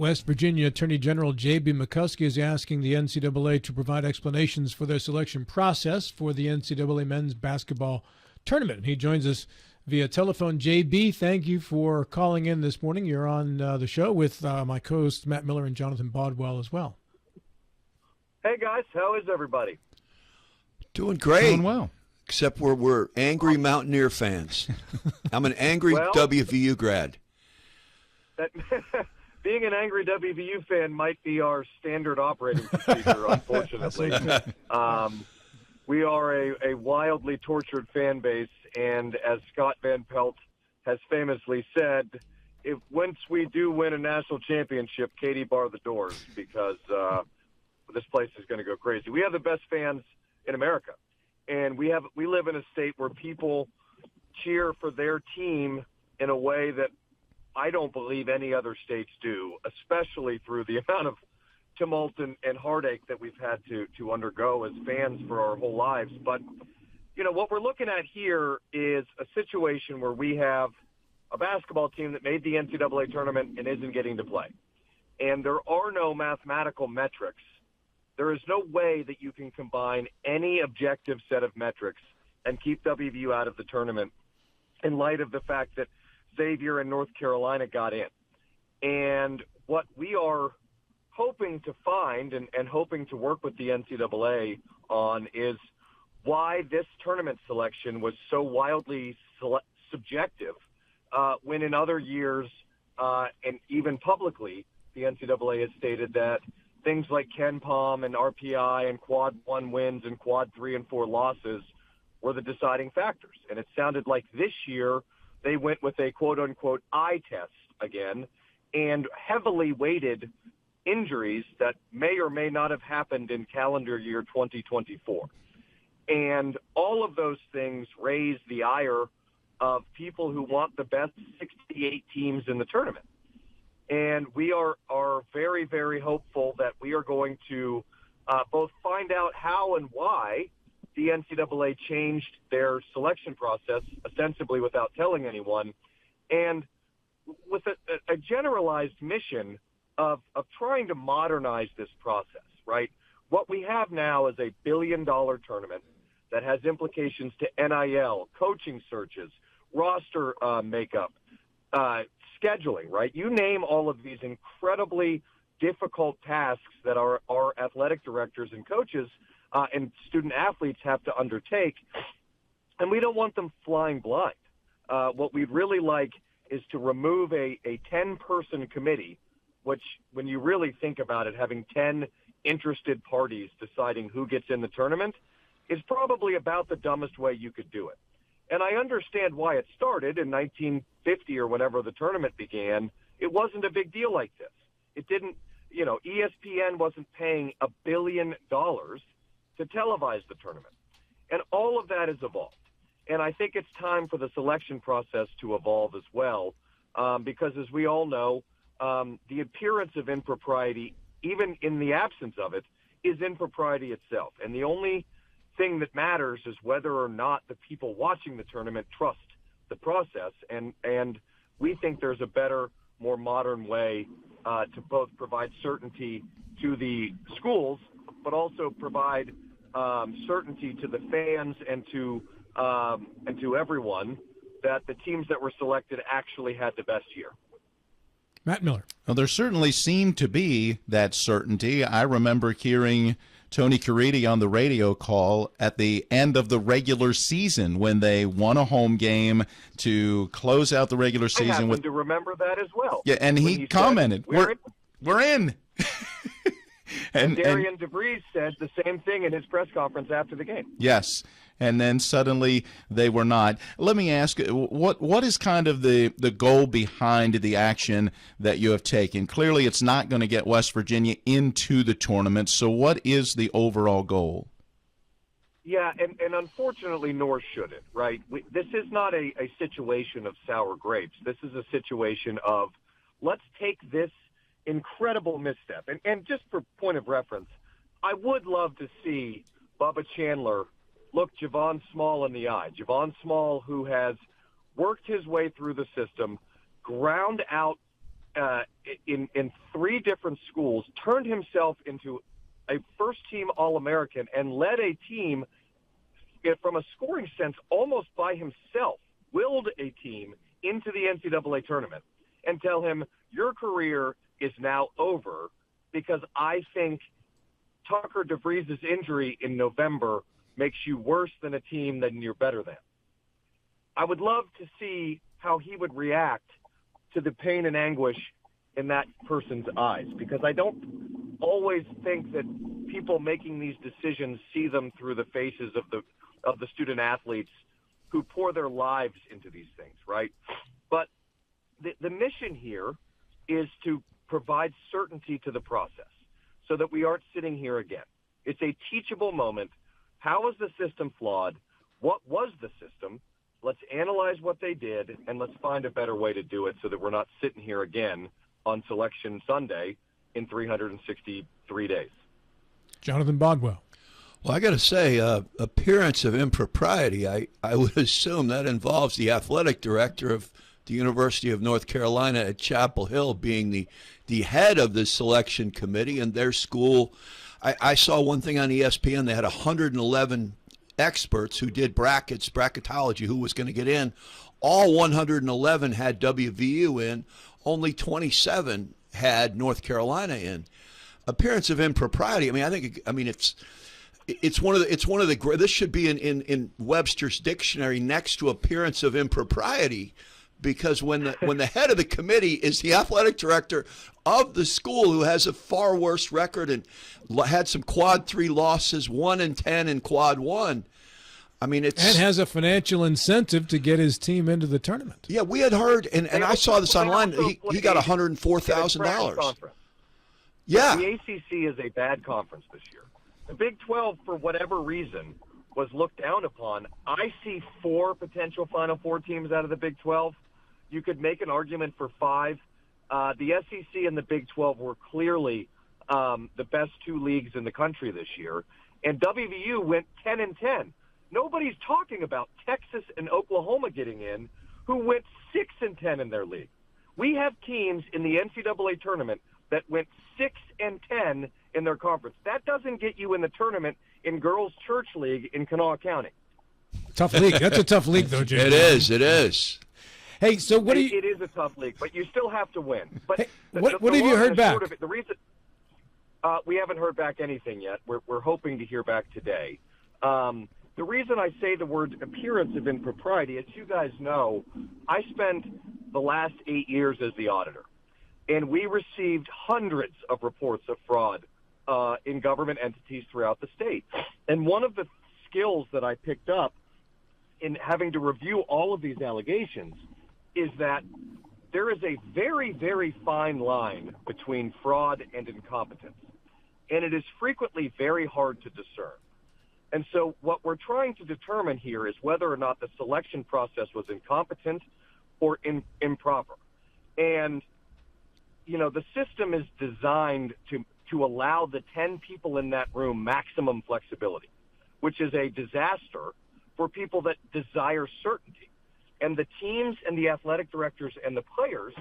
West Virginia Attorney General J.B. McCuskey is asking the NCAA to provide explanations for their selection process for the NCAA men's basketball tournament. He joins us via telephone. J.B., thank you for calling in this morning. You're on the show with my co-hosts Matt Miller and Jonathan Bodwell as well. Hey, guys. How is everybody? Doing great. Doing well. Except we're angry Mountaineer fans. I'm an angry WVU grad. Being an angry WVU fan might be our standard operating procedure, unfortunately. We are a wildly tortured fan base, and as Scott Van Pelt has famously said, once we do win a national championship, Katie, bar the doors, because this place is going to go crazy. We have the best fans in America, and we live in a state where people cheer for their team in a way that I don't believe any other states do, especially through the amount of tumult and heartache that we've had to undergo as fans for our whole lives. But, what we're looking at here is a situation where we have a basketball team that made the NCAA tournament and isn't getting to play. And there are no mathematical metrics. There is no way that you can combine any objective set of metrics and keep WVU out of the tournament in light of the fact that Xavier and North Carolina got in. And what we are hoping to find and hoping to work with the NCAA on is why this tournament selection was so wildly subjective when in other years and even publicly the NCAA has stated that things like Ken Pom and RPI and quad 1 wins and quad 3 and 4 losses were the deciding factors. And it sounded like this year they went with a quote-unquote eye test again and heavily weighted injuries that may or may not have happened in calendar year 2024. And all of those things raise the ire of people who want the best 68 teams in the tournament. And we are very, very hopeful that we are going to both find out how and why the NCAA changed their selection process ostensibly without telling anyone, and with a generalized mission of trying to modernize this process, right? What we have now is a billion-dollar tournament that has implications to NIL, coaching searches, roster makeup, scheduling, right? You name all of these incredibly difficult tasks that our athletic directors and coaches and student athletes have to undertake, and we don't want them flying blind. What we'd really like is to remove a 10-person committee, which, when you really think about it, having 10 interested parties deciding who gets in the tournament is probably about the dumbest way you could do it. And I understand why it started in 1950 or whenever the tournament began. It wasn't a big deal like this. It didn't, ESPN wasn't paying $1 billion to televise the tournament. And all of that has evolved. And I think it's time for the selection process to evolve as well, because as we all know, the appearance of impropriety, even in the absence of it, is impropriety itself. And the only thing that matters is whether or not the people watching the tournament trust the process. And we think there's a better, more modern way to both provide certainty to the schools, but also provide certainty to the fans and to everyone that the teams that were selected actually had the best year. Matt Miller. Well, there certainly seemed to be that certainty. I remember hearing Tony Caridi on the radio call at the end of the regular season when they won a home game to close out the regular season. I happen to remember that as well. Yeah, and he commented, said, we're in. And Darian DeVries said the same thing in his press conference after the game. Yes, and then suddenly they were not. Let me ask, what is kind of the goal behind the action that you have taken? Clearly it's not going to get West Virginia into the tournament, so what is the overall goal? Yeah, and unfortunately, nor should it, right? This is not a situation of sour grapes. This is a situation of let's take this incredible misstep. And just for point of reference, I would love to see Bubba Chandler look Javon Small in the eye. Javon Small, who has worked his way through the system, ground out in 3 different schools, turned himself into a first-team All-American, and led a team from a scoring sense almost by himself, willed a team into the NCAA tournament, and tell him, your career is now over because I think Tucker DeVries' injury in November makes you worse than a team than you're better than. I would love to see how he would react to the pain and anguish in that person's eyes, because I don't always think that people making these decisions see them through the faces of the student athletes who pour their lives into these things, right? But the mission here is to provide certainty to the process so that we aren't sitting here again. It's a teachable moment. How is the system flawed? What was the system? Let's analyze what they did, and let's find a better way to do it so that we're not sitting here again on Selection Sunday in 363 days. Jonathan Bodwell. Well, I got to say, appearance of impropriety, I would assume that involves the athletic director of the University of North Carolina at Chapel Hill being the head of the selection committee and their school. I saw one thing on ESPN. They had 111 experts who did bracketology, who was going to get in. All 111 had WVU in. Only 27 had North Carolina in. Appearance of impropriety. It's one of the. This should be in Webster's dictionary next to appearance of impropriety, because when the head of the committee is the athletic director of the school, who has a far worse record and had some quad 3 losses, 1-10 in quad 1. And has a financial incentive to get his team into the tournament. Yeah, we had heard, and I saw this online. He got $104,000. Yeah, the ACC is a bad conference this year. The Big 12, for whatever reason, was looked down upon. I see 4 potential Final Four teams out of the Big 12. You could make an argument for 5. The SEC and the Big 12 were clearly the best 2 leagues in the country this year, and WVU went 10-10. Nobody's talking about Texas and Oklahoma getting in, who went 6-10 in their league. We have teams in the NCAA tournament that went 6-10 in their conference. That doesn't get you in the tournament in Girls Church League in Kanawha County. Tough league. That's a tough league, though, Jay. It is. Hey, so what do you? It is a tough league, but you still have to win. But hey, what have you heard back? The reason we haven't heard back anything yet. We're hoping to hear back today. The reason I say the word appearance of impropriety, as you guys know, I spent the last 8 years as the auditor, and we received hundreds of reports of fraud in government entities throughout the state. And one of the skills that I picked up in having to review all of these allegations is that there is a very, very fine line between fraud and incompetence, and it is frequently very hard to discern. And so what we're trying to determine here is whether or not the selection process was incompetent or improper. And, the system is designed to allow the 10 people in that room maximum flexibility, which is a disaster for people that desire certainty. And the teams and the athletic directors and the players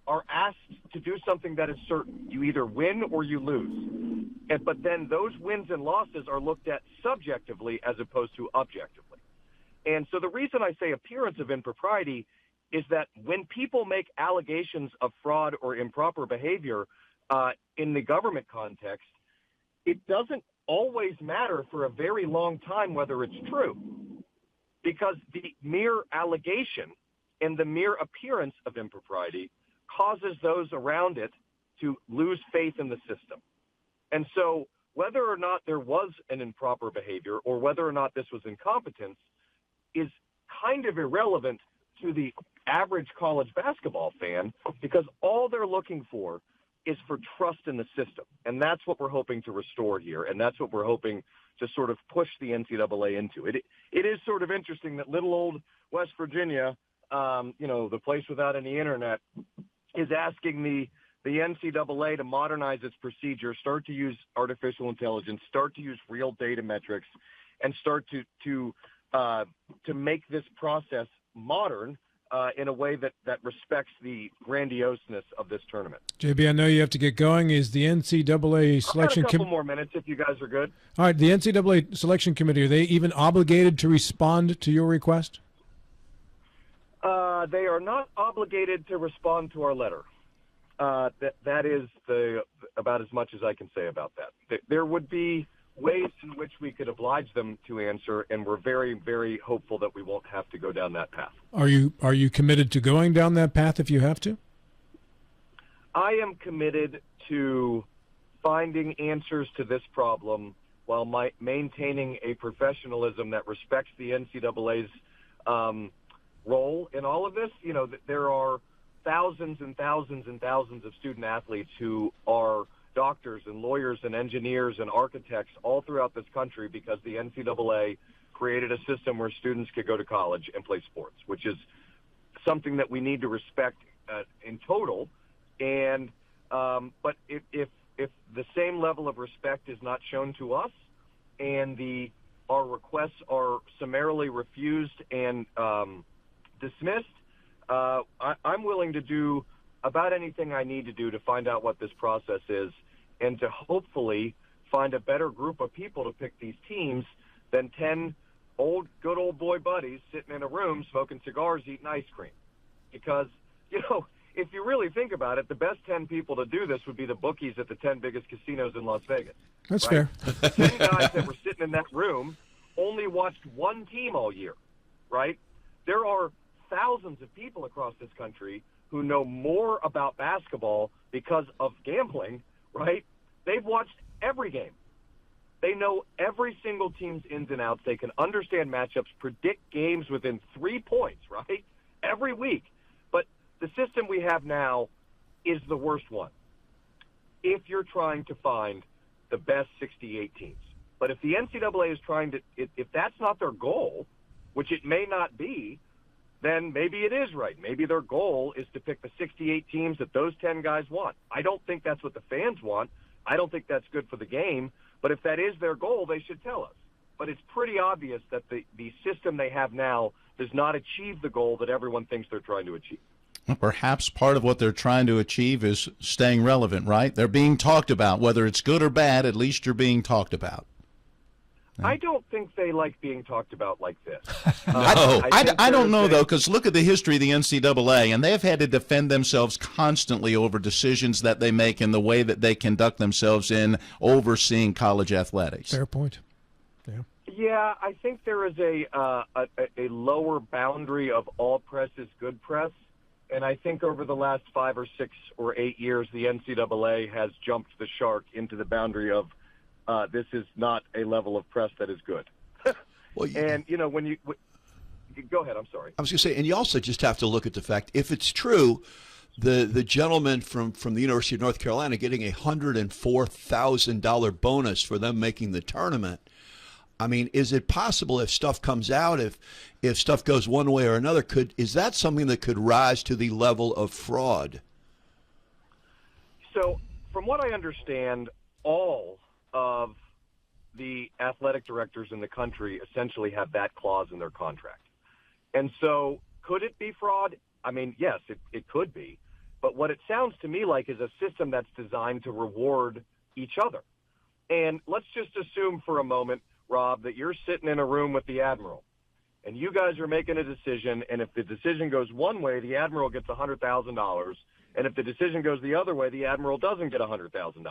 are asked to do something that is certain. You either win or you lose. But then those wins and losses are looked at subjectively as opposed to objectively. And so the reason I say appearance of impropriety is that when people make allegations of fraud or improper behavior in the government context, it doesn't always matter for a very long time whether it's true, because the mere allegation and the mere appearance of impropriety causes those around it to lose faith in the system. And so whether or not there was an improper behavior or whether or not this was incompetence is kind of irrelevant to the average college basketball fan, because all they're looking for is for trust in the system. And that's what we're hoping to restore here. And that's what we're hoping to sort of push the NCAA into. It is sort of interesting that little old West Virginia, the place without any internet, is asking the NCAA to modernize its procedure, start to use artificial intelligence, start to use real data metrics, and start to make this process modern in a way that respects the grandioseness of this tournament. JB, I know you have to get going. Is the NCAA selection I've got a couple more minutes if you guys are good. All right, the NCAA selection committee, are they even obligated to respond to your request? They are not obligated to respond to our letter. That is about as much as I can say about that. There would be ways in which we could oblige them to answer, and we're very, very hopeful that we won't have to go down that path. Are you committed to going down that path if you have to? I am committed to finding answers to this problem while maintaining a professionalism that respects the NCAA's role in all of this. You know, there are thousands and thousands and thousands of student athletes who are doctors and lawyers and engineers and architects all throughout this country because the NCAA created a system where students could go to college and play sports, which is something that we need to respect in total. And but if the same level of respect is not shown to us, and our requests are summarily refused and dismissed, I'm willing to do about anything I need to do to find out what this process is, and to hopefully find a better group of people to pick these teams than 10 good old boy buddies sitting in a room smoking cigars, eating ice cream. Because, you know, if you really think about it, the best 10 people to do this would be the bookies at the 10 biggest casinos in Las Vegas. That's right? fair. 10 guys that were sitting in that room only watched one team all year, right? There are thousands of people across this country who know more about basketball because of gambling, right? They've watched every game. They know every single team's ins and outs. They can understand matchups, predict games within 3 points, right? Every week. But the system we have now is the worst one if you're trying to find the best 68 teams. But if the NCAA is trying to, if that's not their goal, which it may not be, then maybe it is right. Maybe their goal is to pick the 68 teams that those 10 guys want. I don't think that's what the fans want. I don't think that's good for the game. But if that is their goal, they should tell us. But it's pretty obvious that the system they have now does not achieve the goal that everyone thinks they're trying to achieve. Perhaps part of what they're trying to achieve is staying relevant, right? They're being talked about. Whether it's good or bad, at least you're being talked about. I don't think they like being talked about like this. I don't know, though, because look at the history of the NCAA, and they've had to defend themselves constantly over decisions that they make and the way that they conduct themselves in overseeing college athletics. Fair point. Yeah. Yeah, I think there is a lower boundary of all press is good press, and I think over the last 5 or 6 or 8 years, the NCAA has jumped the shark into the boundary of this is not a level of press that is good. Well, and, you know, when you go ahead, I'm sorry. I was going to say, and you also just have to look at the fact, if it's true, the gentleman from the University of North Carolina getting a $104,000 bonus for them making the tournament, I mean, is it possible if stuff comes out, if stuff goes one way or another, is that something that could rise to the level of fraud? So from what I understand, all of the athletic directors in the country essentially have that clause in their contract. And so could it be fraud? I mean, yes, it could be. But what it sounds to me like is a system that's designed to reward each other. And let's just assume for a moment, Rob, that you're sitting in a room with the Admiral, and you guys are making a decision, and if the decision goes one way, the Admiral gets $100,000, and if the decision goes the other way, the Admiral doesn't get $100,000.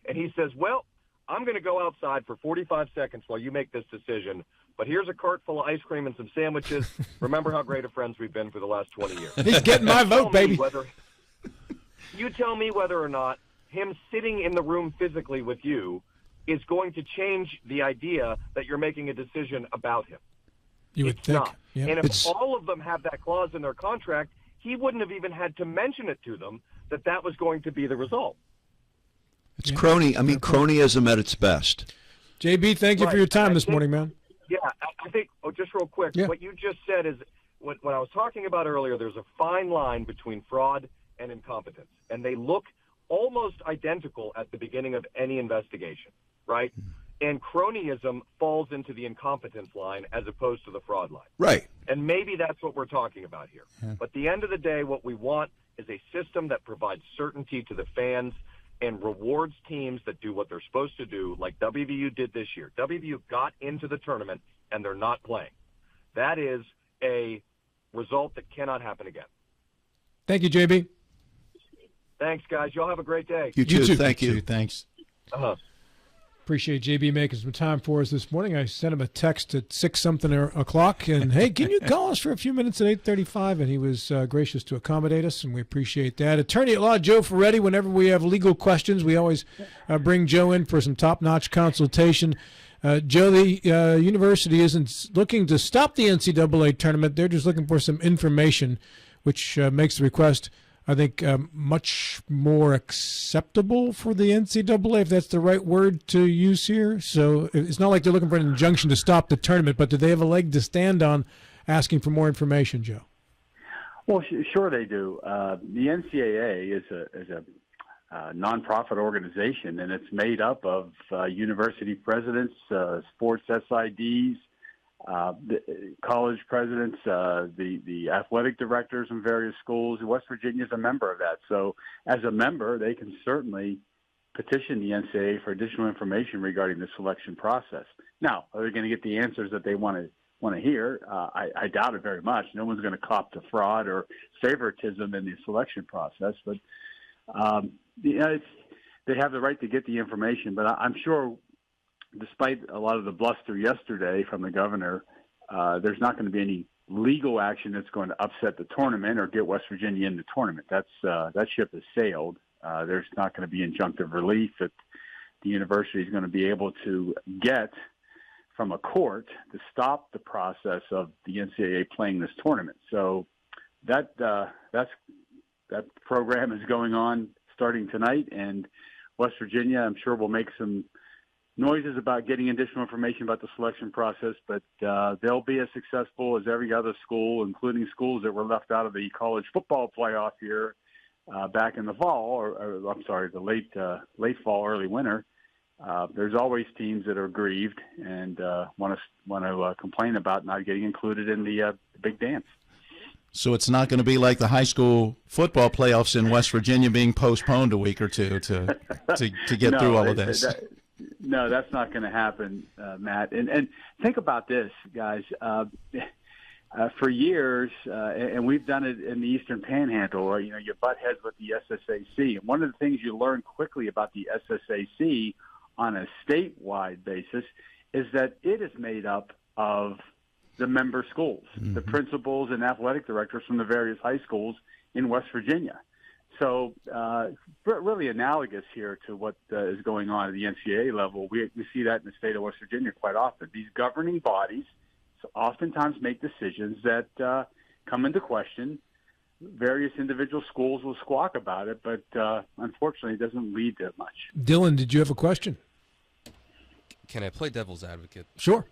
And he says, well, I'm going to go outside for 45 seconds while you make this decision, but here's a cart full of ice cream and some sandwiches. Remember how great of friends we've been for the last 20 years. He's getting my vote, baby. You tell me whether or not him sitting in the room physically with you is going to change the idea that you're making a decision about him. You would think. Not. Yeah. And if all of them have that clause in their contract, he wouldn't have even had to mention it to them that was going to be the result. It's cronyism at its best. JB, thank you for your time this morning, man. Yeah, I think, just real quick, what you just said is, when I was talking about earlier, there's a fine line between fraud and incompetence, and they look almost identical at the beginning of any investigation, right? And cronyism falls into the incompetence line as opposed to the fraud line. Right. And maybe that's what we're talking about here. Yeah. But at the end of the day, what we want is a system that provides certainty to the fans and rewards teams that do what they're supposed to do, like WVU did this year. WVU got into the tournament, and they're not playing. That is a result that cannot happen again. Thank you, JB. Thanks, guys. Y'all have a great day. You too. Thank you. Thanks. Appreciate JB making some time for us this morning. I sent him a text at 6-something o'clock, and hey, can you call us for a few minutes at 8:35? And he was gracious to accommodate us, and we appreciate that. Attorney at law Joe Ferretti. Whenever we have legal questions, we always bring Joe in for some top-notch consultation. Joe, the university isn't looking to stop the NCAA tournament. They're just looking for some information, which makes the request, I think, much more acceptable for the NCAA, if that's the right word to use here. So it's not like they're looking for an injunction to stop the tournament, but do they have a leg to stand on asking for more information, Joe? Well, sure they do. The NCAA is a nonprofit organization, and it's made up of university presidents, sports SIDs, the college presidents, the athletic directors in various schools. West Virginia is a member of that. So as a member, they can certainly petition the NCAA for additional information regarding the selection process. Now, are they going to get the answers that they want to hear? I doubt it very much. No one's going to cop to fraud or favoritism in the selection process. But, they have the right to get the information. But I'm sure, despite a lot of the bluster yesterday from the governor, there's not going to be any legal action that's going to upset the tournament or get West Virginia in the tournament. That ship has sailed. There's not going to be injunctive relief that the university is going to be able to get from a court to stop the process of the NCAA playing this tournament. So that program is going on starting tonight, and West Virginia, I'm sure, will make some noises about getting additional information about the selection process, but they'll be as successful as every other school, including schools that were left out of the college football playoff here back in the fall, or I'm sorry, the late fall, early winter. There's always teams that are aggrieved and want to complain about not getting included in the big dance. So it's not going to be like the high school football playoffs in West Virginia being postponed a week or two to get through all of this. No, that's not going to happen, Matt. And think about this, guys. For years, and we've done it in the Eastern Panhandle, you butt heads with the SSAC. And one of the things you learn quickly about the SSAC on a statewide basis is that it is made up of the member schools, the principals and athletic directors from the various high schools in West Virginia. So really analogous here to what is going on at the NCAA level. We see that in the state of West Virginia quite often. These governing bodies oftentimes make decisions that come into question. Various individual schools will squawk about it, but unfortunately it doesn't lead to much. Dylan, did you have a question? Can I play devil's advocate? Sure.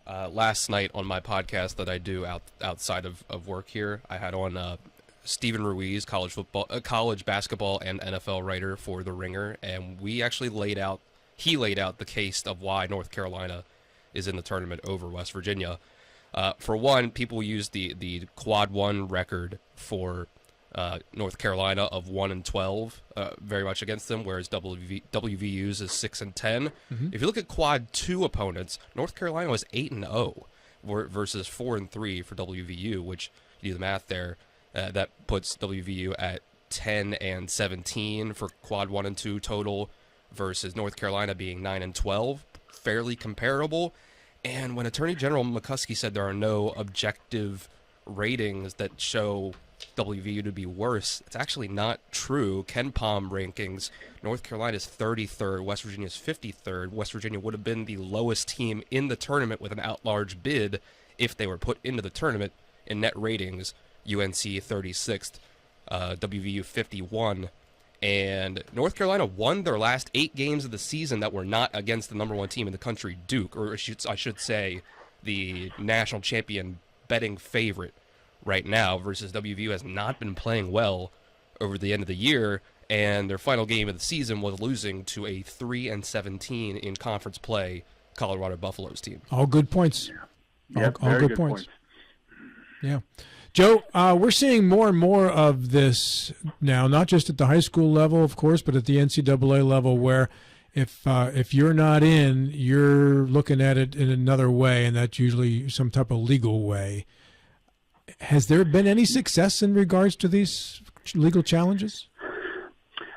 Last night on my podcast that I do outside of work here, I had on Stephen Ruiz, college basketball and NFL writer for The Ringer, and we actually laid out the case of why North Carolina is in the tournament over West Virginia. For one, people use the quad one record for North Carolina of 1-12 very much against them, whereas WVU's is 6-10. Mm-hmm. If you look at quad two opponents, North Carolina was 8-0 versus 4-3 for WVU, which you do the math there. That puts WVU at 10-17 for quad 1 and 2 total versus North Carolina being 9-12, fairly comparable. And when Attorney General McCuskey said there are no objective ratings that show WVU to be worse, it's actually not true. KenPom rankings, North Carolina's 33rd, West Virginia's 53rd. West Virginia would have been the lowest team in the tournament with an at-large bid if they were put into the tournament in net ratings. UNC 36th, WVU 51, and North Carolina won their last 8 games of the season that were not against the number one team in the country, Duke, or I should say the national champion betting favorite right now, versus WVU has not been playing well over the end of the year, and their final game of the season was losing to a 3-17 in conference play Colorado Buffaloes team. All good points. Yep, all very good points. Yeah. Joe, we're seeing more and more of this now, not just at the high school level, of course, but at the NCAA level, where if you're not in, you're looking at it in another way, and that's usually some type of legal way. Has there been any success in regards to these legal challenges?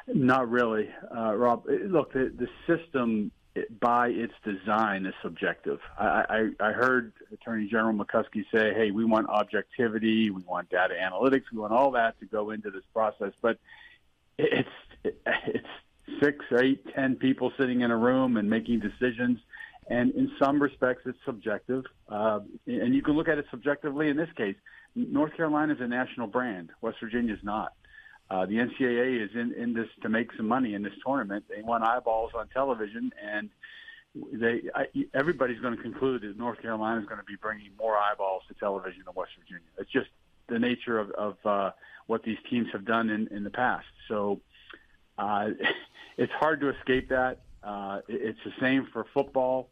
Not really, Rob. Look, the system by its design is subjective. I heard Attorney General McCuskey say, hey, we want objectivity, we want data analytics, we want all that to go into this process. But it's 6, 8, 10 people sitting in a room and making decisions. And in some respects, it's subjective. And you can look at it subjectively in this case. North Carolina is a national brand. West Virginia is not. The NCAA is in this to make some money in this tournament. They want eyeballs on television, and everybody's going to conclude that North Carolina is going to be bringing more eyeballs to television than West Virginia. It's just the nature of what these teams have done in the past. So it's hard to escape that. It's the same for football.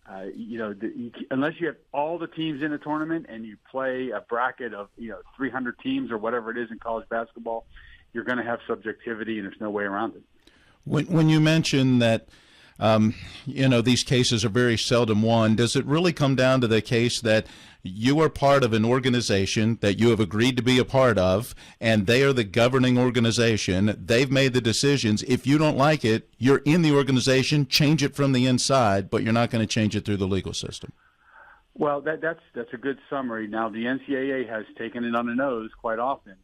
Unless you have all the teams in a tournament and you play a bracket of 300 teams or whatever it is in college basketball, you're going to have subjectivity, and there's no way around it. When you mention that, these cases are very seldom won, does it really come down to the case that you are part of an organization that you have agreed to be a part of, and they are the governing organization? They've made the decisions. If you don't like it, you're in the organization, change it from the inside, but you're not going to change it through the legal system. Well, that's a good summary. Now, the NCAA has taken it on the nose quite often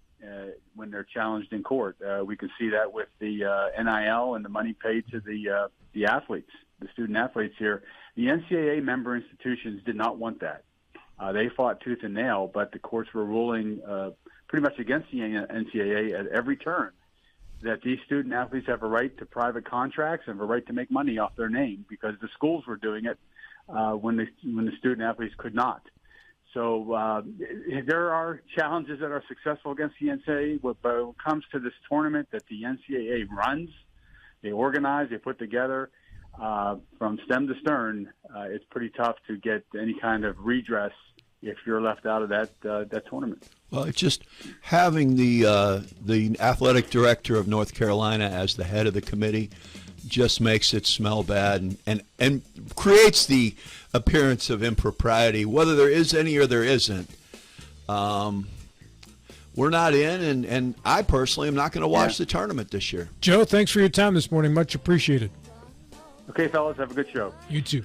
when they're challenged in court. We can see that with the NIL and the money paid to the athletes, the student athletes here. The NCAA member institutions did not want that. They fought tooth and nail, but the courts were ruling pretty much against the NCAA at every turn that these student athletes have a right to private contracts and have a right to make money off their name because the schools were doing it when the student athletes could not. So there are challenges that are successful against the NCAA, but when it comes to this tournament that the NCAA runs, they organize, they put together, from stem to stern, it's pretty tough to get any kind of redress if you're left out of that tournament. Well, it's just having the athletic director of North Carolina as the head of the committee just makes it smell bad and creates the appearance of impropriety, whether there is any or there isn't. We're not in, and I personally am not going to watch the tournament this year. Joe, thanks for your time this morning. Much appreciated. Okay, fellas, have a good show. You too.